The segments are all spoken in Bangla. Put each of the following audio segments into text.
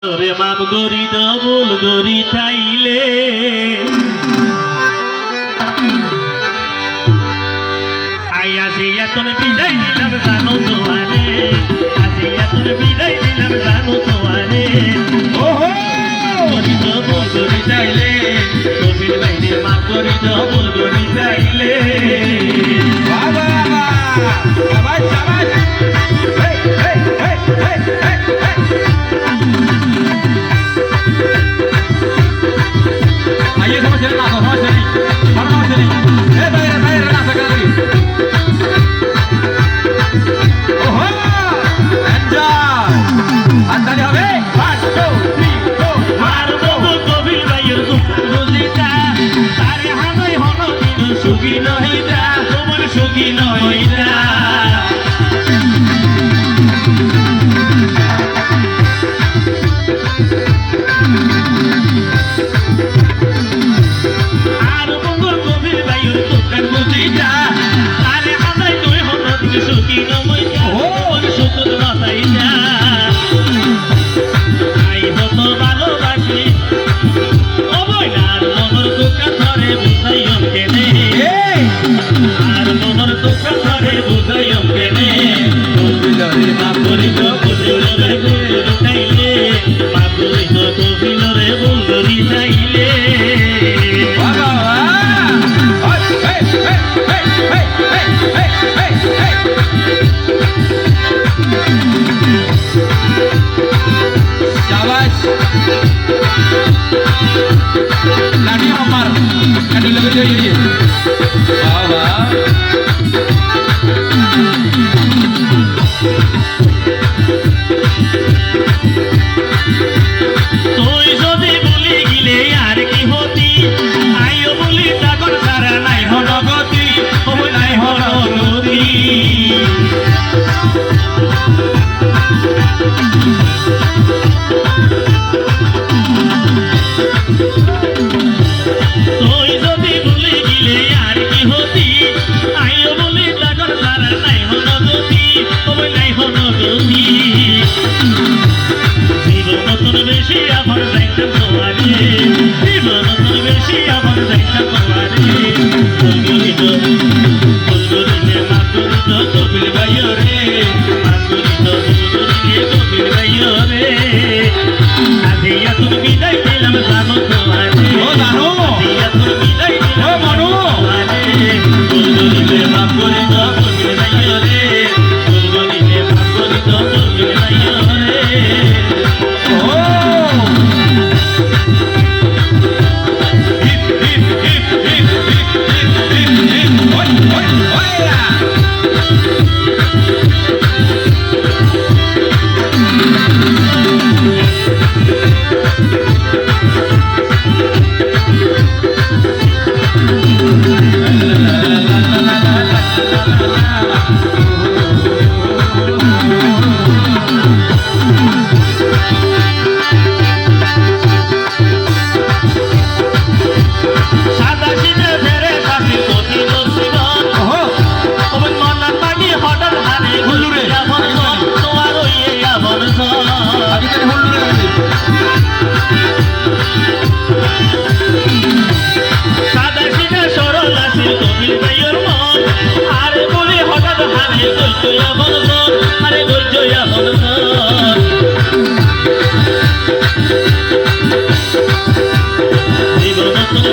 রে মাপ গরি ডবল গরি চাইলে আসিয়া তোর বিদায় দিলাম জানো তোমারে আসিয়া তোর বিদায় দিলাম জানো তোমারে ওহো গরি ডবল গরি চাইলে কবির বাইরে মাপ গরি ডবল গরি চাইলে বাবা শাবাশ শাবাশ হেই হেই হেই হেই হেই आइए समझ चले ना समझ चली समझ चली ए भाई ना सका नहीं ओहो एंजॉय अंदर হবে 1 2 3 4 আর বহু কবির বাইর বুঝিতা তারে হানই হনো দিন সুখী নহিতা তোমার সুখী নহিতা আর বহু কবির বাইর দোকান বুঝিতা তারে হানই তুই হনো দিন সুখী নহিতা তোমার সুখ নহিতা আই হতো ভালোবাসি আর তোমার দোকান ধরে বুঝাইম কেনে মাপুরিত বুঝলে চাইলে মাপুরিত কবিলরে বুঝলি চাইলে लाठी हमार लाठी लगे जाइए बाबा তুই যদি বলি গিলে আর কি হতি আইও বলি তাগর সারা নাই হন গতি ও নাই হন গতি তুই যদি ভুলে গিলে আর কি হতি আইও বলি তাগর সারা নাই হন গতি ও নাই হন গতি জীবন তোর বেশি আমার যাইতাম তোমারে জীবন তোর বেশি আমার যাইতাম তোমারে বলগরিত বলগরিতে মাগুরিত কবির ভাইরে মাগুরিত বলগরিতে কবির ভাইরে আজিয়া তোর বিদায় দিলাম জানো তোমারে ও জানো আজিয়া তোর বিদায় দিলাম ও মনু তোমারে বলগরিতে মাগুরিত কবির ভাইরে বলগরিতে মাগুরিত কবির ভাইরে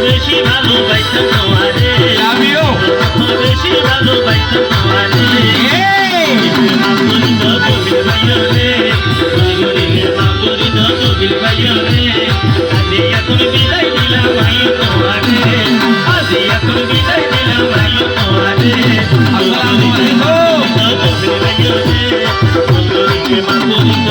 বেশি ভালো বাইতাম তোমারে আমিও বেশি ভালো বাইতাম তোমারে মাগুরিত কবির ভাইরে বলগরিতে মাগুরিত কবির ভাইরে আজিয়া তোর বিদায় দিলাম আইও তোমারে আজিয়া তোর বিদায় দিলাম আইও তোমারে আসসালামু আলাইকুম কবির ভাইরে বলগরিতে মাগুরিত